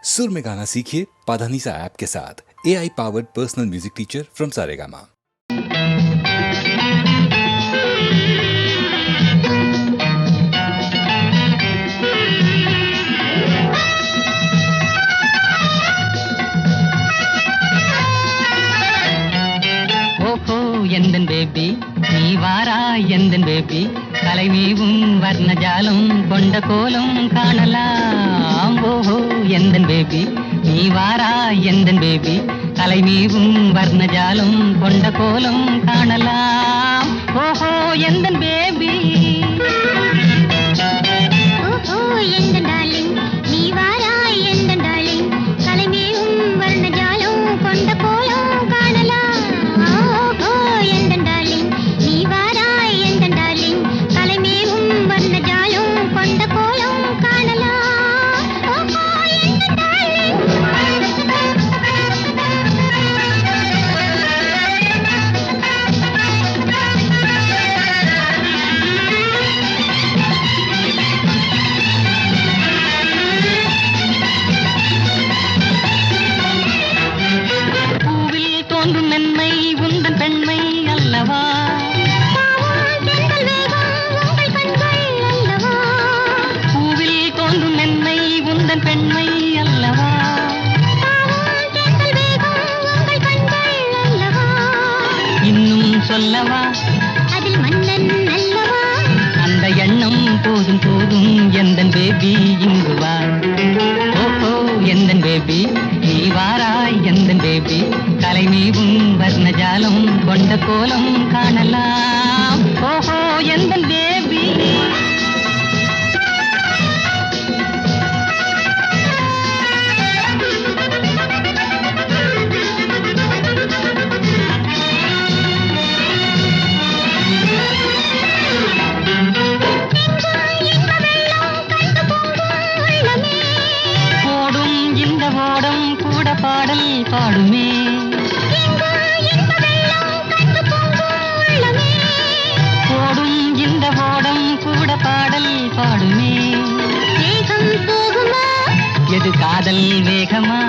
सुर में गाना सीखिए पाधानीसा ऐप के साथ। AI powered personal music teacher from Saregama. எந்தன் பேபி நீ வாரா எந்தன் பேபி கலைமீவும் வர்ணஜாலம் கொண்ட கோலம் காணலாம். ஓஹோ எந்தன் பேபி நீ வாரா எந்தன் பேபி கலைமீவும் வர்ணஜாலம் கொண்ட கோலம் காணலாம். ஓஹோ எந்தன் பேபி ஓஹோ எந்தன் டார்லிங் நீ வாரா எந்தன் டார்லிங் கலைமீவும் வர்ணஜாலம் கொண்ட கோலம் காணலாம். சொல்லவா அதில் மன்னன் அல்லவா அந்த எண்ணம் போதும் போதும் எந்தன் பேபி இங்கு வா. ஓஹோ எந்தன் பேபி நீ வாராய் எந்தன் பேபி கலைமீவும் வர்ணஜாலம் கொண்ட கோலம் காணலாம். ஓஹோ எந்தன் பேபி பாடல் பாடுமே போடும் இந்த ஓடம் கூட பாடல் பாடுமே. வேகம் போகுமா எது காதல் வேகமா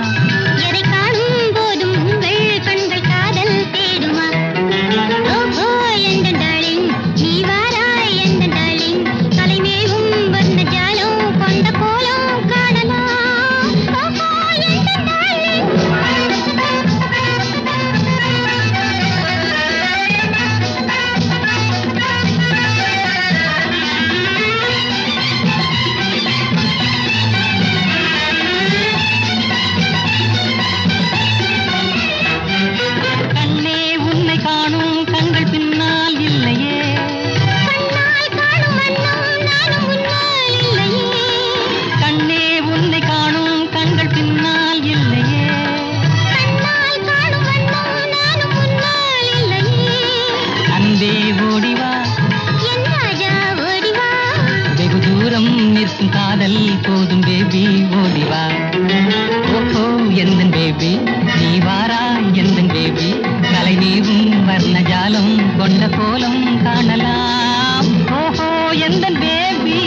எதை காணும் போதும் உங்கள் கண்கள் காதல் தேடுமா. ஓஹோ எந்தன் டார்லிங் நீ வாராய் எந்தன் டார்லிங் கலைமேவும் வந்த ஜாலம் கொண்ட கோலம் காணலாம். ஓஹோ எந்தன் காதல் போதும் பேபி ஓடிவா. ஓஹோ எந்தன் பேபி நீ வாரா எந்தன் பேபி கலைமீவும் வர்ணஜாலம் கொண்ட கோலம் காணலாம். ஓஹோ எந்தன் பேபி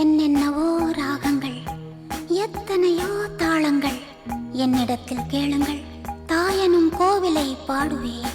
என்னென்னவோ ராகங்கள் எத்தனையோ தாளங்கள் என்னிடத்தில் கேளுங்கள் தாயனும் கோவிலை பாடுவேன்.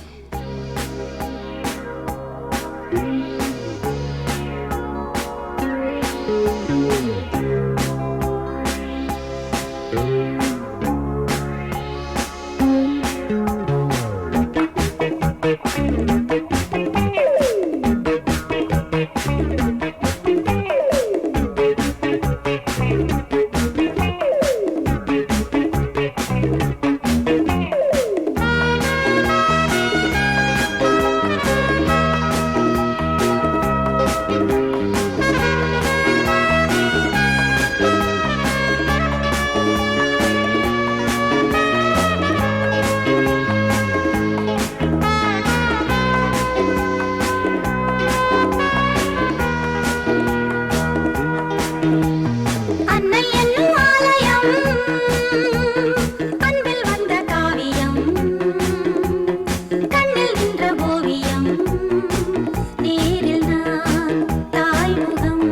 நேரில் நான் தாய்முகம்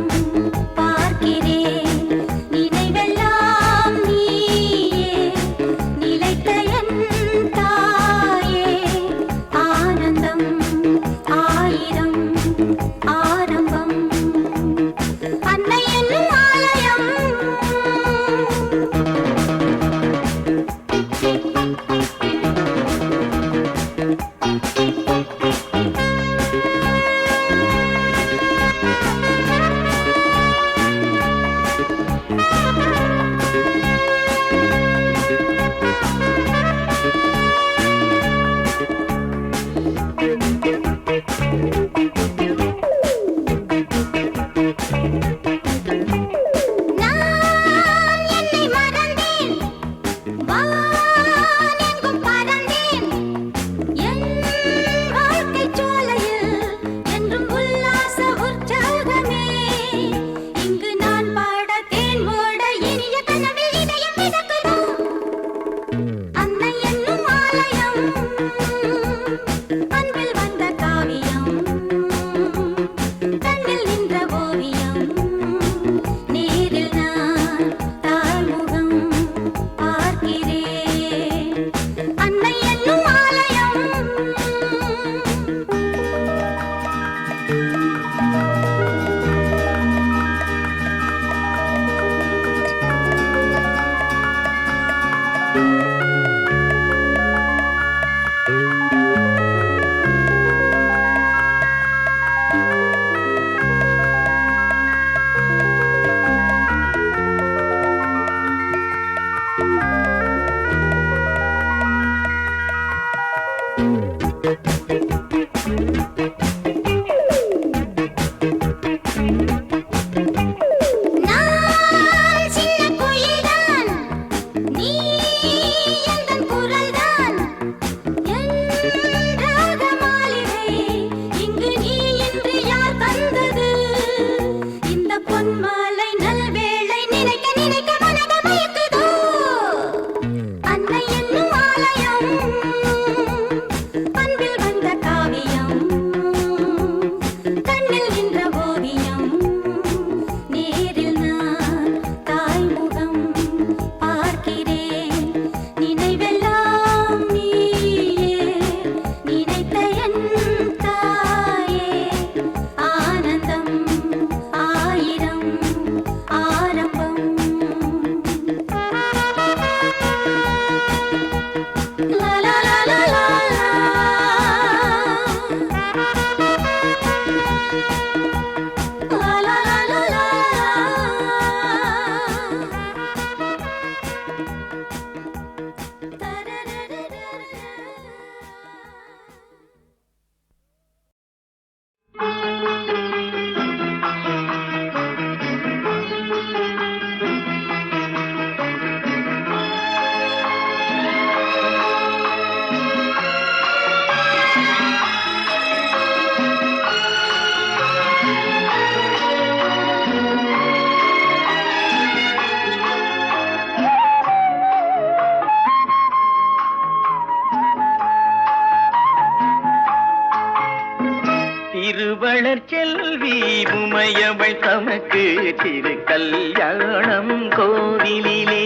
உமையவள் தமக்கு திரு கல்யாணம் கோவிலிலே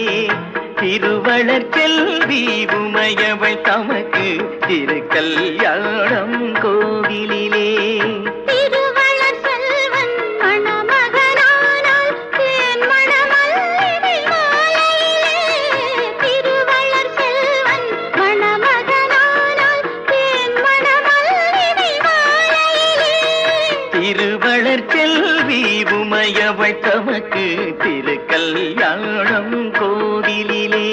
திருவளர் செல்வி உமையவள் தமக்கு திரு கல்யாணம் கோவிலிலே திருவளர் செல்வி உமையவள் தமக்கு திரு கல்யாணம் கோவிலிலே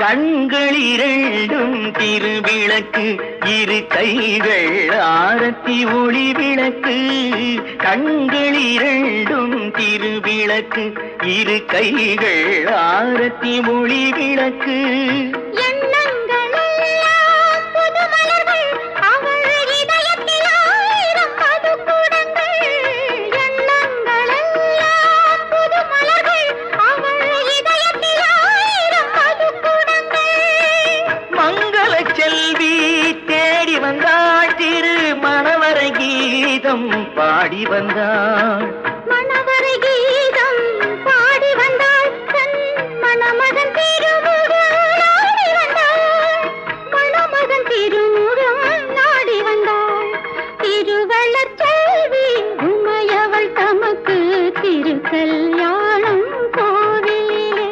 கண்கள் இரண்டும் திருவிளக்கு இரு கைகள் ஆரத்தி ஒளி விளக்கு கண்கள் இரண்டும் திருவிளக்கு இரு கைகள் ஆரத்தி ஒளி விளக்கு பாடி வந்தாள் மணவரை கீதம் பாடி வந்தாள் தன் மணமகன் திருமுகம் நாடி வந்தாள் மணமகன் திருமுகம் நாடி வந்தாள் திருவளர் செல்வி உமையவள் தமக்கு திரு கல்யாணம் கோவிலிலே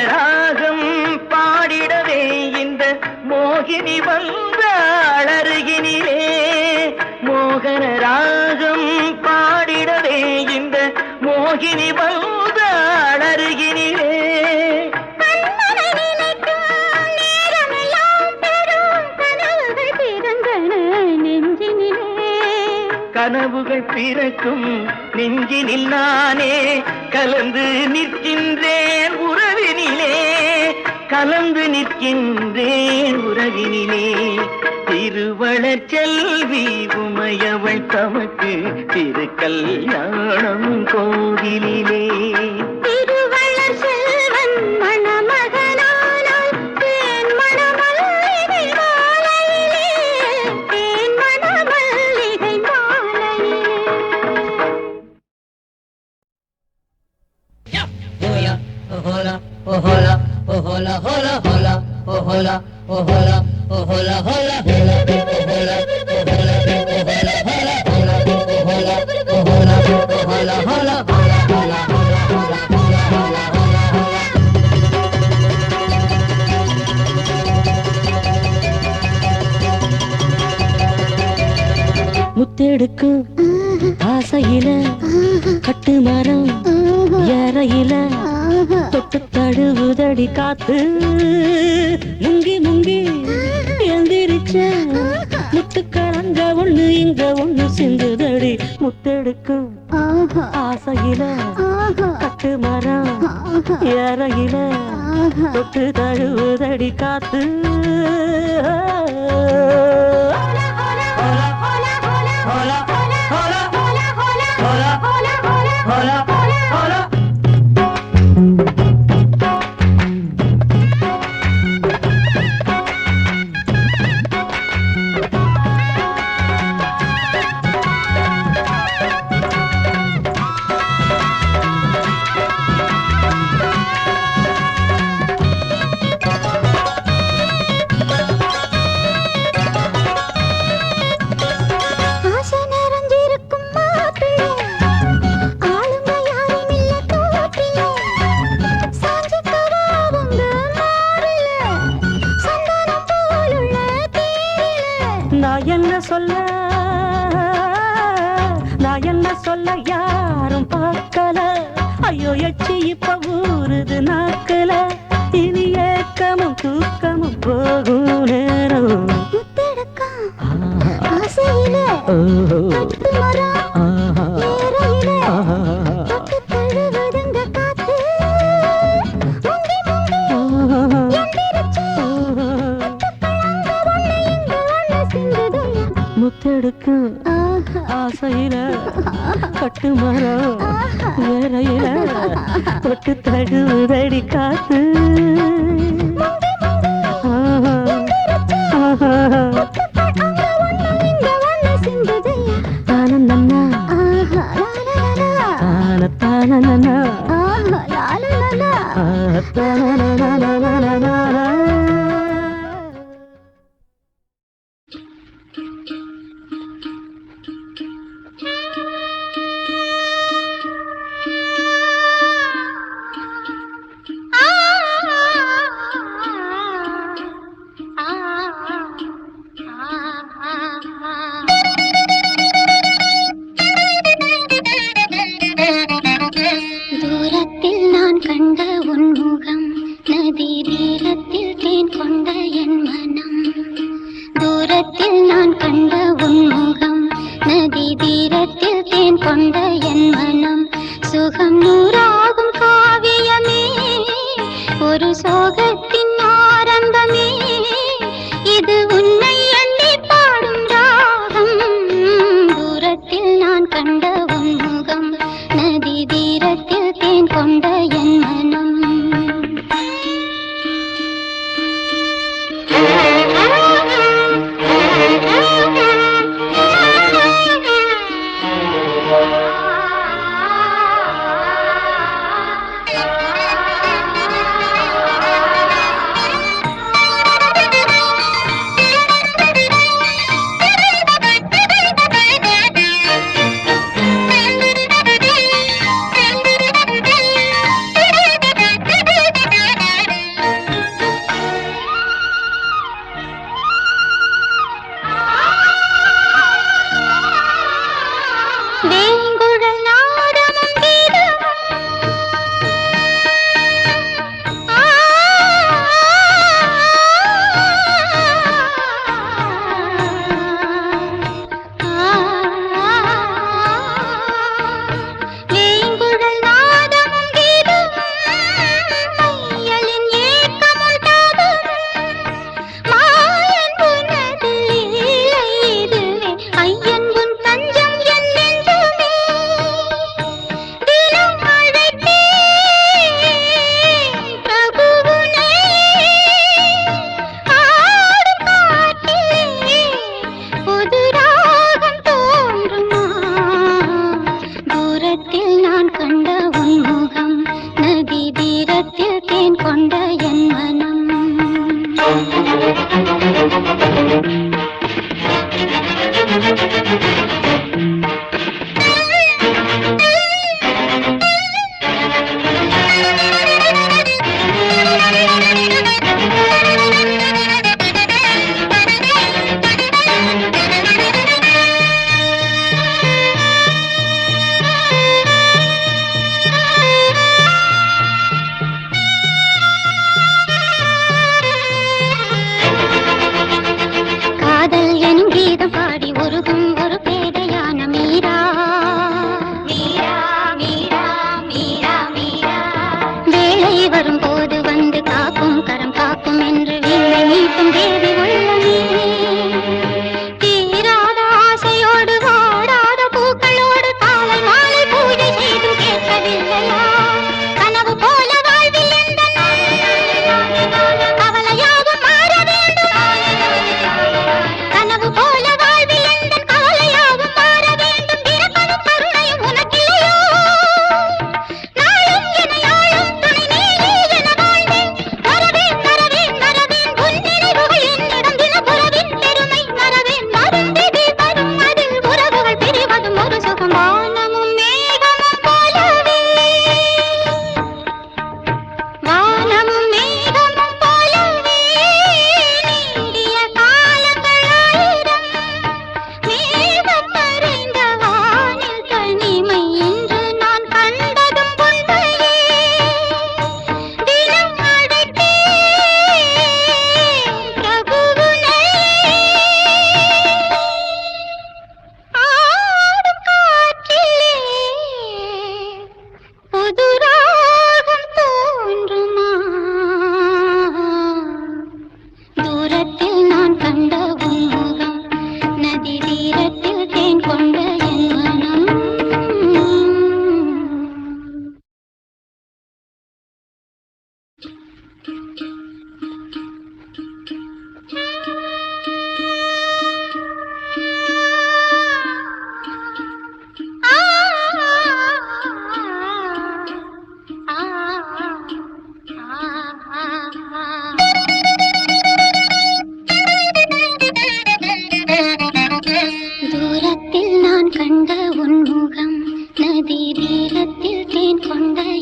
ராகம் பாடிடவே இந்த மோகினி வந்தாள் அருகினிலே மோகன ராகம் பாடிடவே இந்த மோகினி வந்தாள் அருகினிலே கனவுகள் பிறக்கும் நெஞ்சினில் நானே கலந்து நிற்கின்றேன் உறவினிலே கலந்து நிற்கின்றேன் உறவினிலே திருவளர் செல்வி உமையவள் தமக்கு திரு கல்யாணம் கோவிலிலே திருவளர் செல்வன் மணமகனானால் தேன் மணமல்லிகை மாலையிலே தேன் மணமல்லிகை மாலையிலே hola, oh hola, oh hola, hola, hola, oh hola, oh hola, oh hola, hola, hola, oh hola, oh hola, oh hola, hola, oh hola, oh hola, oh hola, hola, hola, முத்தெடுக்கும் ஆசையில கட்டு மரம் ஏறையில தொட்டு தழுவுதடி காத்து முங்கி முங்கி எந்திரிச்ச முத்துக்கலங்க ஒண்ணு இங்க ஒண்ணு சிந்துதடி முத்தெடுக்கும் ஆசையில கட்டு மரம் ஏறையில தொட்டு தழுவுதடி காத்து ஆசன ஐயோ எச்சி இப்ப ஊறுது நாக்குல, இனி ஏக்கமும் தூக்கமும் போகும் நேரம். ஆசையில கட்டு மரம் ஏறையில தொட்டு தழுவுதுங்க காத்து, முங்கி முங்கி எந்திரிச்சு முத்தெடுக்கும் ஆசையில கட்டு மரம் வேறையில தொட்டு தழுவுதடி காத்து.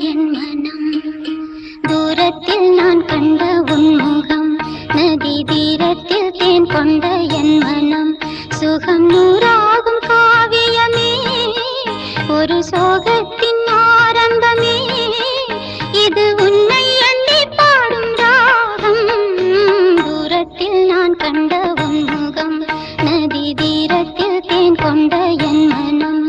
என் மனம் தூரத்தில் நான் கண்ட உன்முகம் நதி தீரத்தில் தேன் கொண்ட என் மனம் சுகம் நூறாகும் காவியமே ஒரு சோகத்தின் ஆரம்பமே இது உன்னை எண்ணி பாடும் ராகம் தூரத்தில் நான் கண்ட உன்முகம் நதி தீரத்தில் தேன் கொண்ட என் மனம்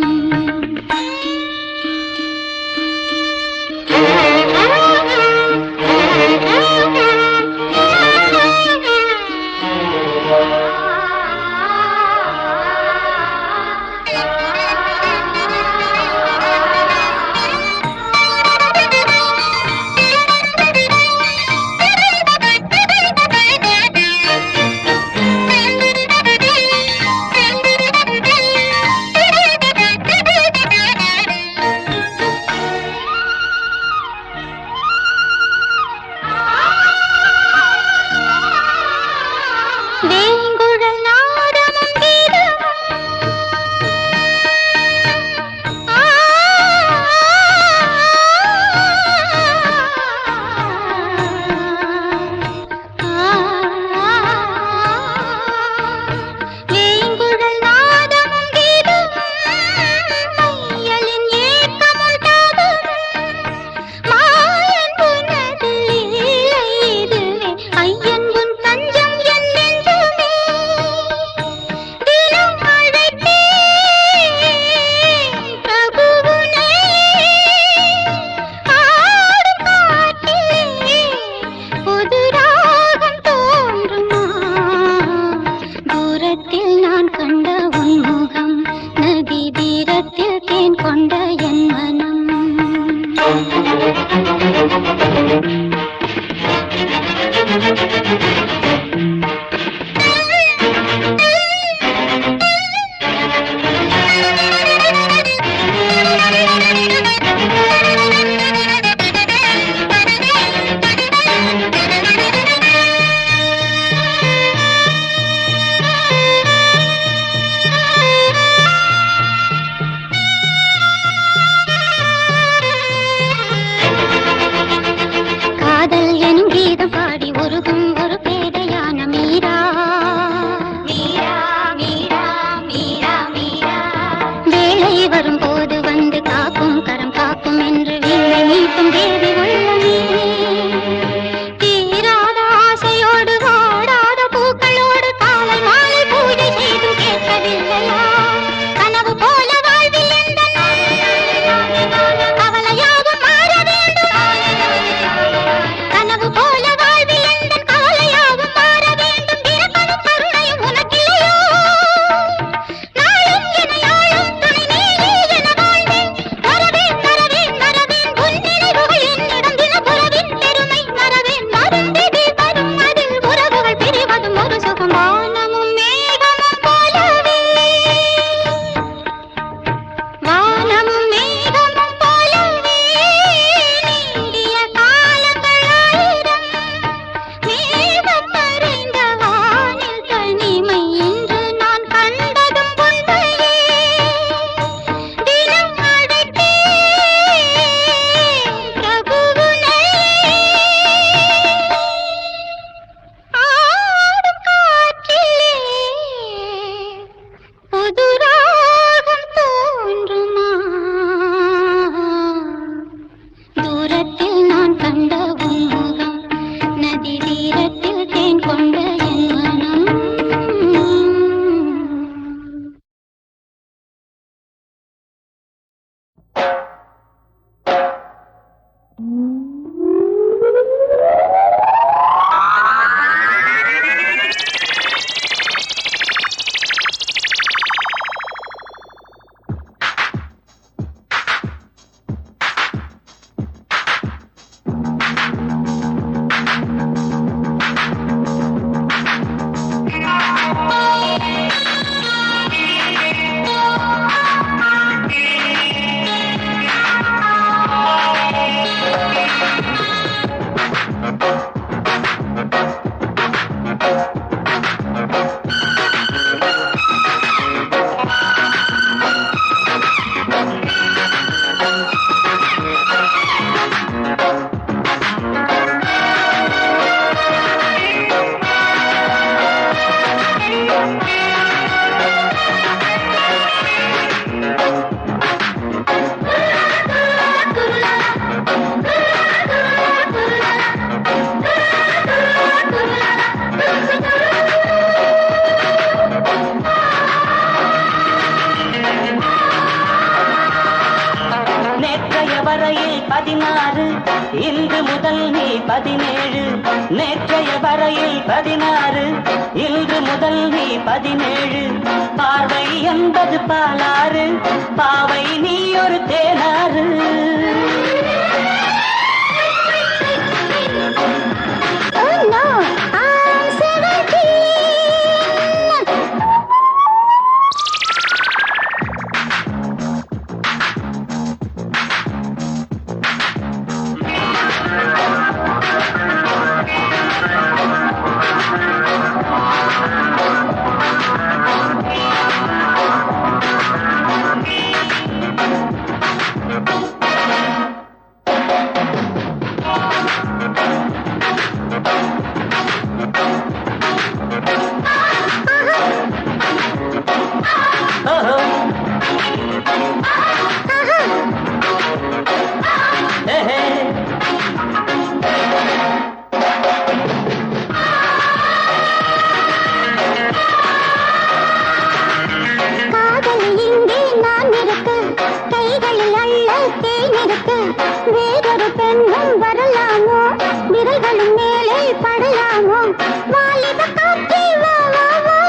16 இன்று முதல் நீ 17 நேற்றைய வரையில் 16 இன்று முதல் நீ 17 பார்வை என்பது பாலாறு பாவை நீ ஒரு தேனாறு Oh no, I'm 17. வேறொரு பெண்ணும் வரலாமோ விரல்களும் மேலே படலாமோ வாலிப காற்றே வா வா வா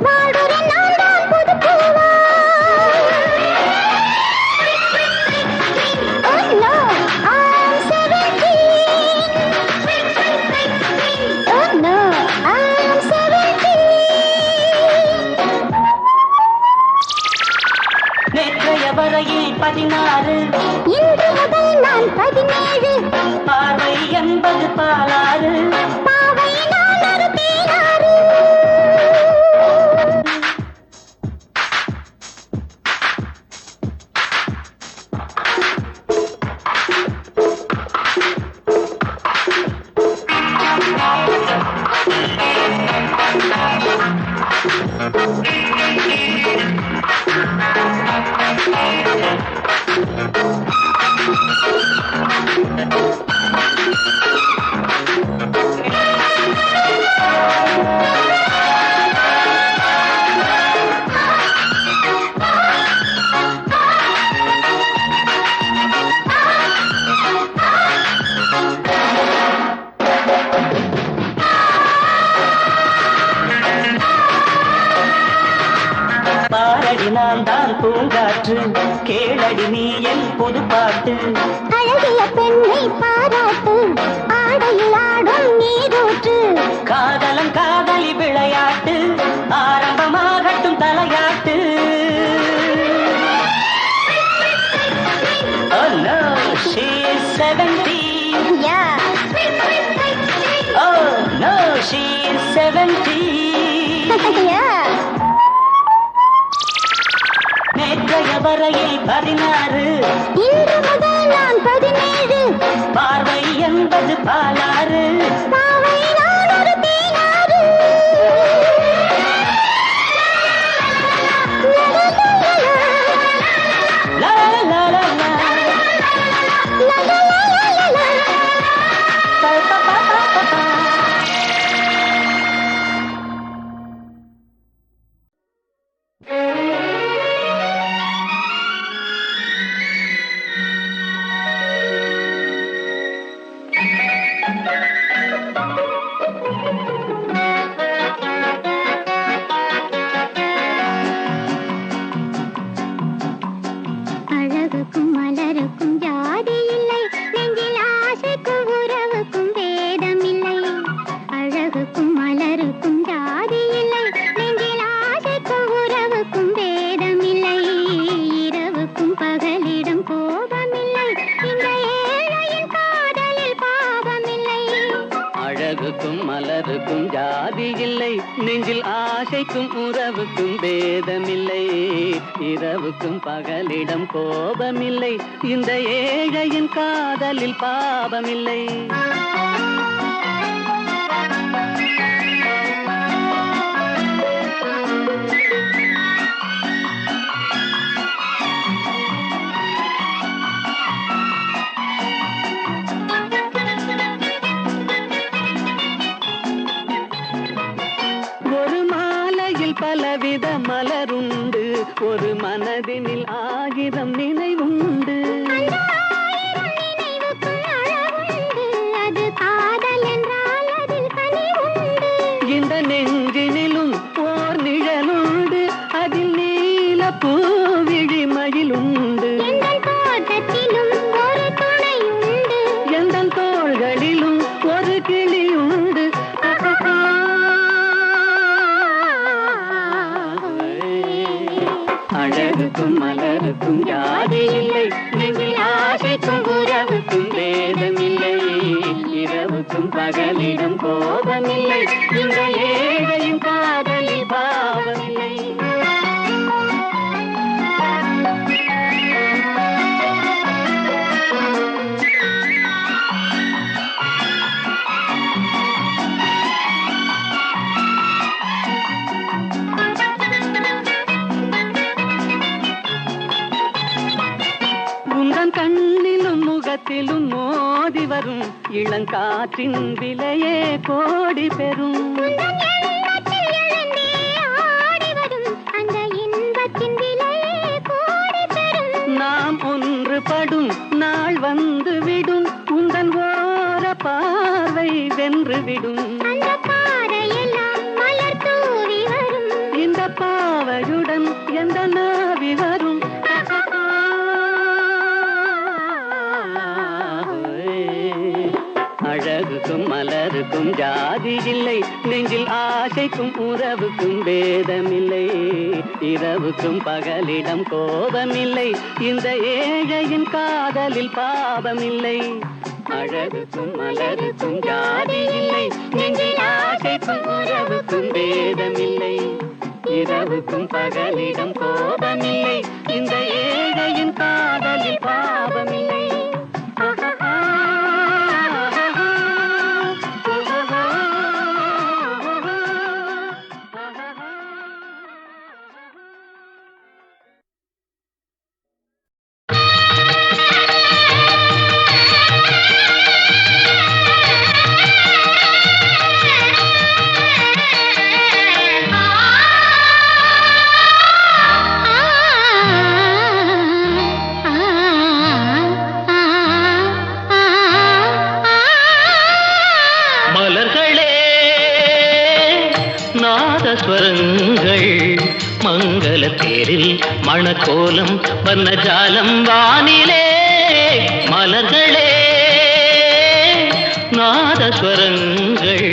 வாடுற நான் தான் புது பூவா Oh no, I'm 17. Oh no, I'm 17. நேற்றைய வரையில் 16 இன்று முதல் நான் 17 பார்வை என்பது பாலாறு பாவை நான் ஒரு தேனாறு பாரடி நான் தான் பூங்காற்று கேளடி நீ என் புது பாட்டு அழகிய பெண்ணை பாராட்டு ஆடையில் ஆடும் நீரூற்று காதலன் காதலி விளையாட்டு ஆரம்பமாகட்டும் தலையாட்டு Oh no, she is 17 Yeah. Oh no, she is 17 Yeah. நேற்றைய வரையில் 16 இன்று முதல் நான் 17 பார்வை என்பது பாலாறு பாவை நான் ஒரு தேனாறு லா லா லா லா La la la la la la. பா பா பா பா பா அழகுக்கும் மலருக்கும் ஜாதி இல்லை நெஞ்சில் ஆசைக்கும் உறவுக்கும் வேதம் இல்லை அழகுக்கும் மலருக்கும் ஜாதி இல்லை நெஞ்சில் ஆசைக்கும் உறவுக்கும் வேதம் இல்லை இரவுக்கும் பகலிடம் கோபமில்லை இந்த ஏழையின் காதலில் பாவமில்லை அழகுக்கும் மலருக்கும் ஜாதி இல்லை நெஞ்சில் ஆசைக்கும் உறவுக்கும் பேதமில்லை இரவுக்கும் பகலிடம் கோபமில்லை இந்த ஏழையின் காதலில் பாவமில்லை ஒரு மாலையில் பலவித மலருண்டு ஒரு மனதினில் 1000 நினைவுண்டு நினைவுகள் இரவுக்கும் பகலிடம் கோபமில்லை இந்த ஏழையின் காதலில் பாவமில்லை கண்ணிலும் முகத்திலும் மோதி வரும் இளங்காற்றின் விலையே கோடி பெறும் நாம் ஒன்றுபடும் நாள் வந்து விடும் உந்தன் ஓர பார்வை வென்று விடும் இந்த பாவையுடன் எந்த நாவி வரும் அழகுக்கும் மலருக்கும் ஜாதி இல்லை நெஞ்சில் ஆசைக்கும் உறவுக்கும் பேதமில்லை இரவுக்கும் பகலிடம் கோபமில்லை இந்த ஏழையின் காதலில் பாவமில்லை அழகுக்கும் மலருக்கும் ஜாதி இல்லை நெஞ்சில் ஆசைக்கும் உறவுக்கும் பேதமில்லை இரவுக்கும் பகலிடம் கோபமில்லை இந்த ஏழையின் காதலில் பாவமில்லை ஸ்வரங்கள் மங்கள தேரில் மணக்கோலம் வர்ணஜாலம் வானிலே மலர்களே நாதஸ்வரங்கள்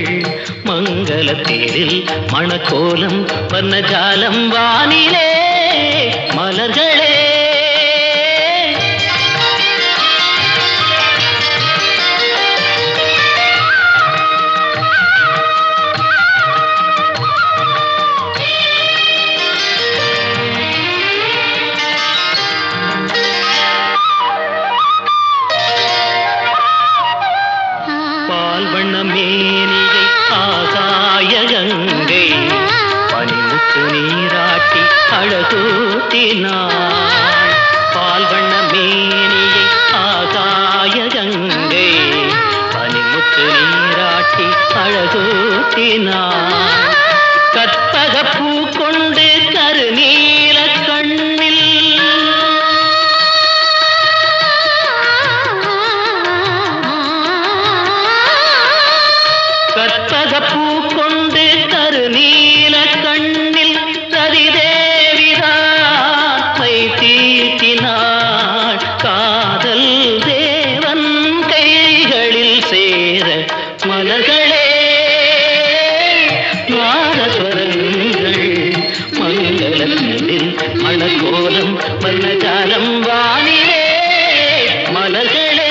மங்கள தேரில் மணக்கோலம் வர்ணஜாலம் வானிலே மலர்களே அழகூட்டினாள் பால் வண்ண மேனியை ஆகாய கங்கை பனிமுத்து நீராட்டி அழகூட்டினாள் கற்பக பூ கொண்டு கருநீல கண்ணில் கற்பக பூ கொண்டு கருநீல கண்ணில் சரிதே தீட்டினாள் காதல் தேவன் கைகளில் சேர மலர்களே நாதஸ்வரங்கள் மங்களத்தில் மணக்கோலம் வர்ணஜாலம் வானிலே மலர்களே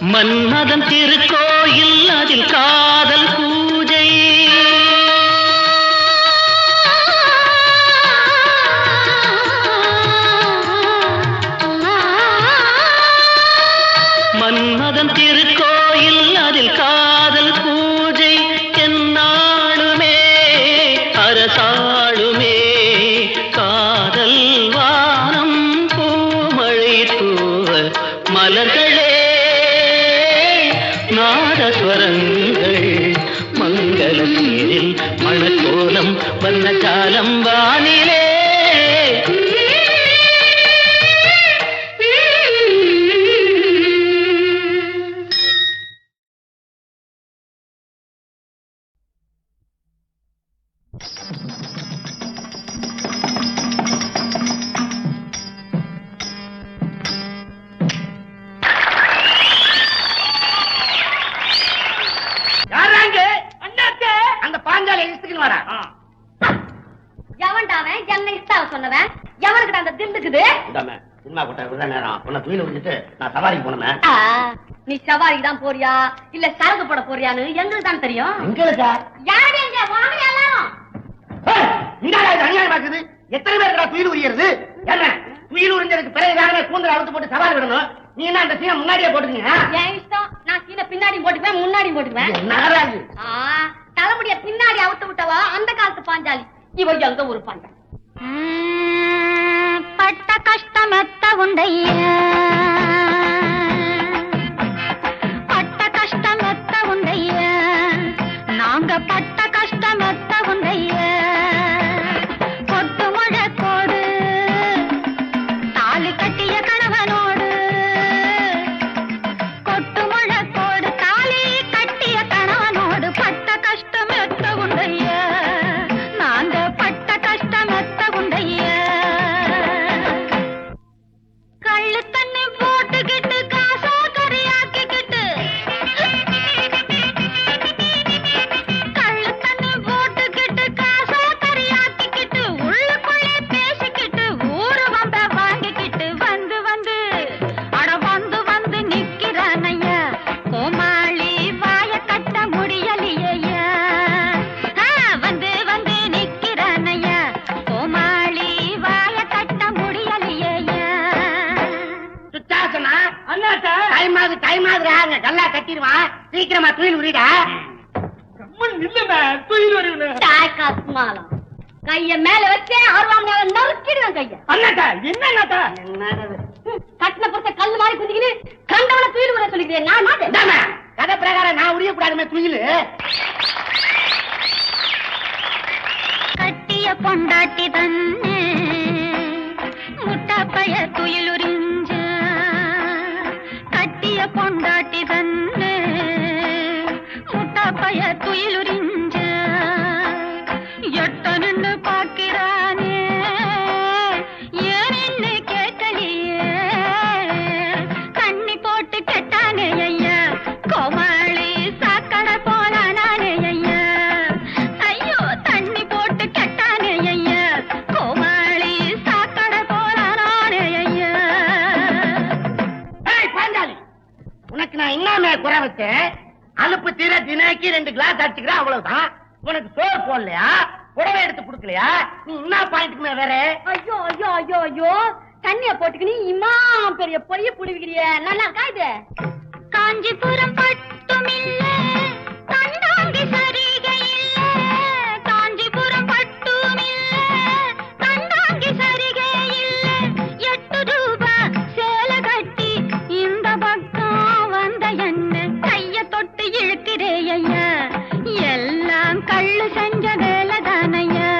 மன்மதன் திருக்கோயில் அதில் காதல் பூஜை மன்மதன் திருக்கோயில் அதில் காதல் பூஜை என்னாளுமே அரசாளுமே காதல் வா மலர்களே நாதஸ்வரங்கள் மங்கள தேரில் மணக்கோலம் வண்ணஜாலம் வானிலே அந்த பாஞ்சாலி இழுத்துக்கு வரா. எவன்டாவன் என்ன இஷ்டாவ சொன்னவன் எவனுக்கு அந்த திண்டுக்குது சினிமா கூட்ட விட நேரம் உன்னை துயில விட்டுட்டு நான் சவாரிக்கு போனமே. நீ சவாரிக்கு தான் போறியா இல்ல சரக்கு போட போறியான்னு எங்களுக்கு தான் தெரியும். எங்களுக்கா யாரு எங்க வாங்க எல்லாரும் அநியாயம் பாக்குது. எத்தனை பேர் துயில் உரியறது? என்ன துயில் உறிஞ்சதுக்கு பிறகு கூந்தல் அழுத்து போட்டு சவாரி விடணும். நீ என்ன அந்த சீனை முன்னாடியே போட்டுக்கீங்க? என் இஷ்டம். நான் சீனை பின்னாடி போட்டுக்குவேன் முன்னாடி போட்டுக்குவேன். நகராது தலைமுடிய பின்னாடி அவுத்து விட்டவா அந்த காலத்து பாஞ்சாலி. இவ எங்க ஒரு பாஞ்சாலி. பட்ட கஷ்டமெத்த உண்டைய பட்ட கஷ்டமெத்த உண்டைய நாங்க பட்ட கஷ்டமெத்த உண்டைய கொட்டு முழக்கோடு தாலி கட்டிய கணவனோடு கொட்டு முழக்கோடு தாலி கட்டிய கணவனோடு பட்ட கஷ்டமெத்த உண்டைய நாங்க பட்ட கஷ்டமெத்த உண்டைய கள்ளு தண்ணி போட்டுக்கிட்டு காசா கரையாக்கிக்கிட்டு கள்ளு தண்ணி போட்டுக்கிட்டு காசா கரையாக்கிக்கிட்டு உள்ளுக்குள்ளே பேசிக்கிட்டு ஊரு வம்ப வாங்கிக்கிட்டு வந்து வந்து அட வந்து வந்து நிக்கிறானையா கோமாளி வாய கட்ட முடியலையா. வந்து வந்து நிக்கிறானையா கோமாளி வாய கட்ட முடியலையா. சுத்தாசனா டைம் ஆகுது கல்லா கட்டிடுவான். சீக்கிரமா துயில் உரிடா. காசுமாலம் கைய மேல வச்சே ஆர்வம் நறுக்கிடுவேன் கைய. என்ன கட்டின பொறுத்த கல்லு மாதிரி குதிக்கிட்டு கண்டவன துயில் உரிய சொல்லிக்கிறேன். நான் மாட்டேன். கதை பிரகாரம் நான் உரியக்கூடாதுமே துயிலு. கட்டிய பொண்டாட்டி தன்னே முட்டாப்பைய துயிலுறிஞ்ச கட்டிய பொண்டாட்டி தன்னே முட்டாப்பைய துயிலுறிஞ்ச எட்ட நின்னு பாக்கிறானே ஏன்னு கேட்கலையே தண்ணி போட்டு கெட்டானே ஐயா கோமாளி சாக்கட போனானே ஐயா. ஐயோ தண்ணி போட்டு கெட்டானே ஐயா கோமாளி சாக்கட போனானே ஐயா. பாஞ்சாலி உனக்கு நான் இன்னமே குறை வச்சேன். அலுப்பு தீர தினைக்கு 2 கிளாஸ் அடிச்சுக்கிறேன் அவ்வளவுதான். உனக்கு சோறு போடலையா புடவை எடுத்து கொடுக்கலையா? நீ என்ன பாயிண்ட்டுக்குமே வேற? ஐயோ ஐயோ ஐயோ ஐயோ தண்ணிய போட்டுக்கு நீ இம்மா பெரிய பொய்ய புடிவிக்கிறிய. நல்லா இருக்கா இது? காஞ்சிபுரம் பட்டுமில்ல கண்டாங்கி சரிகை இல்ல காஞ்சிபுரம் பட்டுமில்ல கண்டாங்கி சரிகை இல்ல 8 ரூபாய் சேலை கட்டி இந்த பக்கம் வந்த என்ன கைய தொட்டு இழுக்கிறே ஐயா எல்லாம் கள்ளு செஞ்ச வேலை தானையா.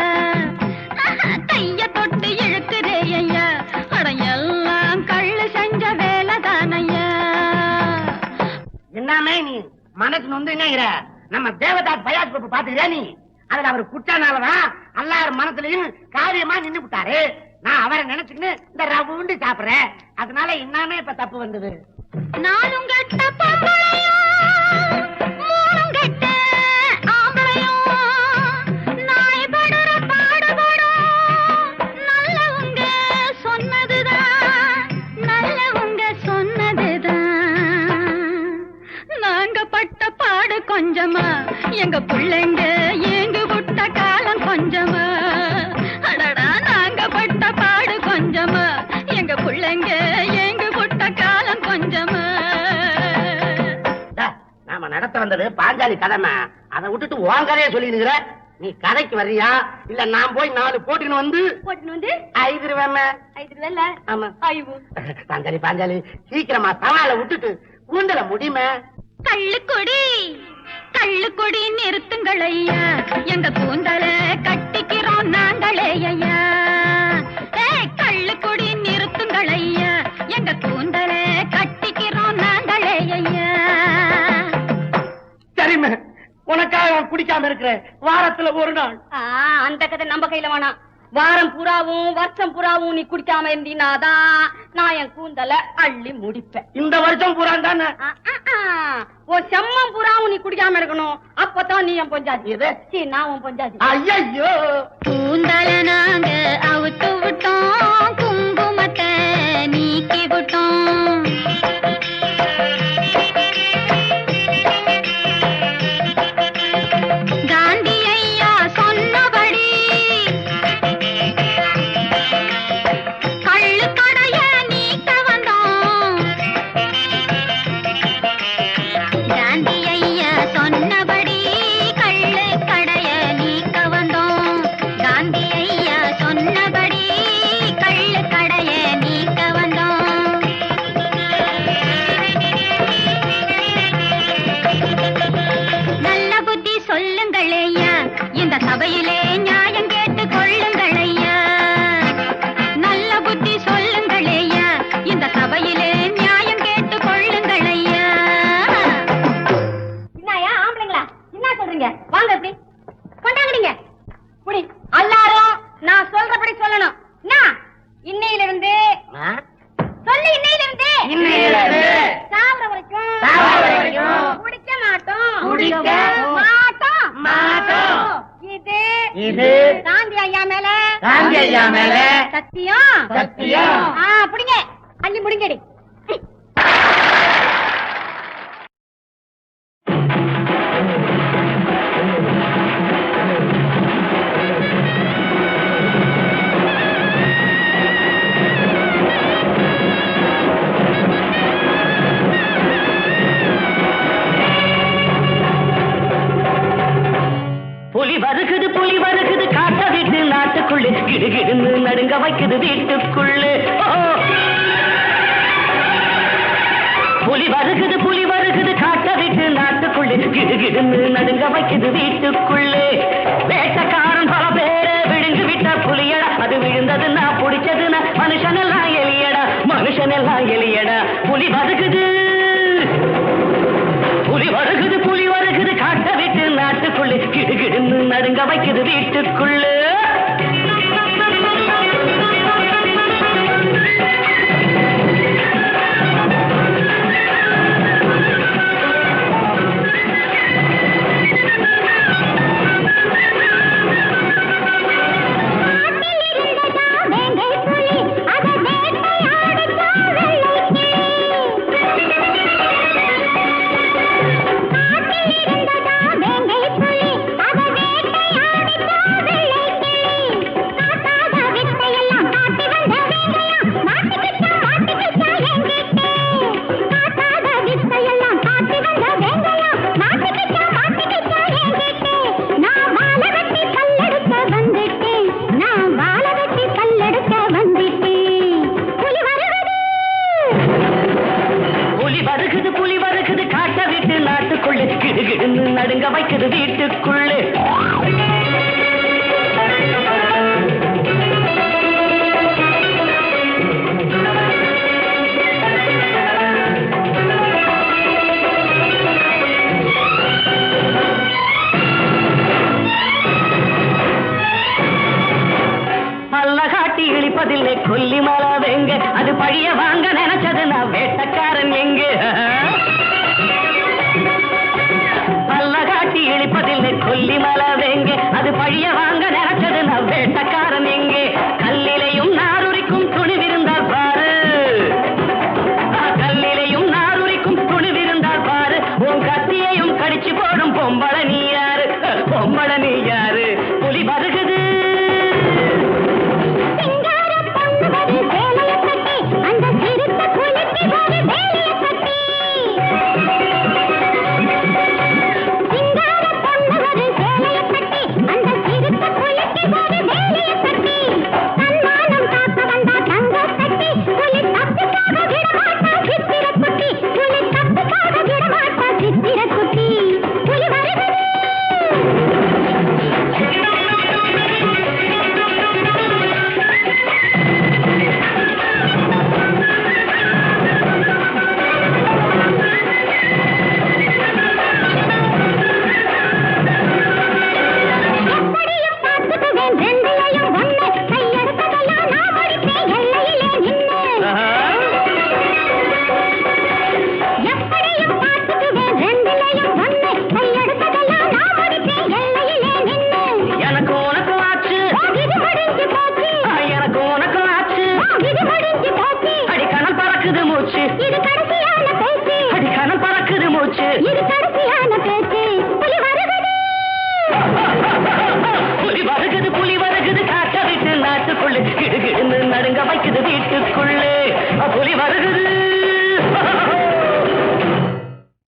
கைய தொட்டு இழுக்கிறே ஐயா அட எல்லாம் கள்ளு செஞ்ச வேலை தானையா. என்னமே நீ மனசு நொந்துங்கிற நம்ம தேவதாஸ் பயாஸ் பாப்பு பாத்துக்கிறியா நீ? அதுல அவர் குட்டனாலதான் எல்லாரும் மனசுலயும் காரியமா நின்னு விட்டாரு. நான் அவரை நினைச்சுக்கின்னு இந்த ரவுண்டு சாப்பிடுறேன். அதனால என்னமே இப்ப தப்பு வந்தது. நானும் கட்ட பொம்பளையும் மூணும் கட்ட ஆம்பளையும் நாய்படுற பாடுபடும் நல்லவங்க சொன்னதுதான் நல்லவங்க சொன்னதுதான். நாங்க பட்ட பாடு கொஞ்சமா எங்க பிள்ளைங்க ஏங்கு விட்ட காலம் கொஞ்சமா. அடடா நாங்க பட்ட பாடு கொஞ்சமா எங்க பிள்ளைங்க ஏங்கு விட்ட காலம் கொஞ்சமா. நாம நடத்த வந்தது பாஞ்சாலி கதமை. அதை விட்டுட்டு உன் கதையை சொல்லினுங்கிற. நீ கதைக்கு வர்றியா இல்ல நான் போய் 4 போட்டுன்னு வந்து ஐதுருவேன். ஆமா பாஞ்சாலி பாஞ்சாலி சீக்கிரமா சவால விட்டுட்டு கூந்தல முடியுமே. கள்ளுக்குடி நிறுத்துங்கள் ஐயா, எங்க கூந்தல கட்டிக்கிறோம் நாங்களே ஐயா. கள்ளுக்குடி நிறுத்துங்கள் ஐயா, எங்க கூந்தல கட்டிக்கிறோம் நாங்களே ஐயா. சரிம்மா, உனக்காக குடிக்காம இருக்கிறேன். வாரத்துல ஒரு நாள். அந்த கதை நம்ம கையில வேணாம். வாரம் பூராவும் வருஷம் பூராவும் நீ குடிக்காம இருந்தீனாதான் நான் என் கூந்தல அள்ளி முடிப்பேன். இந்த வருஷம் பூரா தானே? உன் செம்மம் பூராவும் நீ குடிக்காம இருக்கணும். அப்பதான் நீ என் பொஞ்சாதி. நான் உன் பொஞ்சாதி. ஐயோ, கூந்தல நாங்க அவுத்து விட்டோம், குங்குமத்தை நீக்கி விட்டோம். காந்தி ஐயா சொன்னபடி கள்ளு கடைய நீக்க வந்தோம். காந்தி ஐயா சொன்னபடி கள்ளு கடைய நீக்க வந்தோம். காந்தி ஐயா சொன்னபடி கள்ளு கடைய நீக்க வந்தோம். நல்ல புத்தி சொல்லுங்கள் ஐயா, இந்த சபையிலே நியாயம் கேட்டு கொள்ளுங்கள் ஐயா. நல்ல புத்தி சொல்லுங்கள் ஐயா, இந்த சபையிலே நியாயம் கேட்டு கொள்ளுங்கள் ஐயா. என்னையா ஆம்பளைங்களா என்ன சொல்றீங்க? வாங்க இப்படி கொண்டாங்கடிங்க. புடி எல்லாரும் நான் சொல்றபடி சொல்லணும். என்ன இன்னையிலிருந்து சொல்லு, இன்னையிலிருந்து சாவர வரைக்கும் குடிக்க மாட்டோம். இது காந்தி ஐயா மேல சத்தியம். புடிங்க, அள்ளி முடிங்கடி. புலி வருகுது காட்ட விட்டு நாட்டுக்குள்ளே கிடுகிடுன்னு நடுங்க வைக்குது வீட்டுக்குள்ளே. புலி வருகுது காட்ட விட்டு நாட்டுக்குள்ளே கிடுகிடுன்னு நடுங்க வைக்குது வீட்டுக்குள்ளே. வேட்டக்காரன் பல பேரை விழுந்து விட்ட புலியடா, அது விழுந்ததுன்னா பிடிச்சதுன்னா மனுஷனெல்லாம் எலியடா. புலி வருகுது காட்ட விட்டு நாட்டுக்குள்ளே கிடுகிடுன்னு நடுங்க வைக்குது வீட்டுக்குள்ளே. புலி வருகுது காட்ட விட்டு நாட்டுக்குள்ளே கிடுகிடுன்னு நடுங்க வைக்குது வீட்டுக்குள்ளே. இழிப்பதில்லை கொல்லிமலை வெங்க, அது பழிய வாங்க நினைச்சது நான் வேட்டக்காரன் எங்க. பல்ல காட்டி இழிப்பதில்லை கொல்லிமலை வெங்க, அது பழிய வாங்க நினைச்சது நான் வேட்டக்காரன் எங்கே.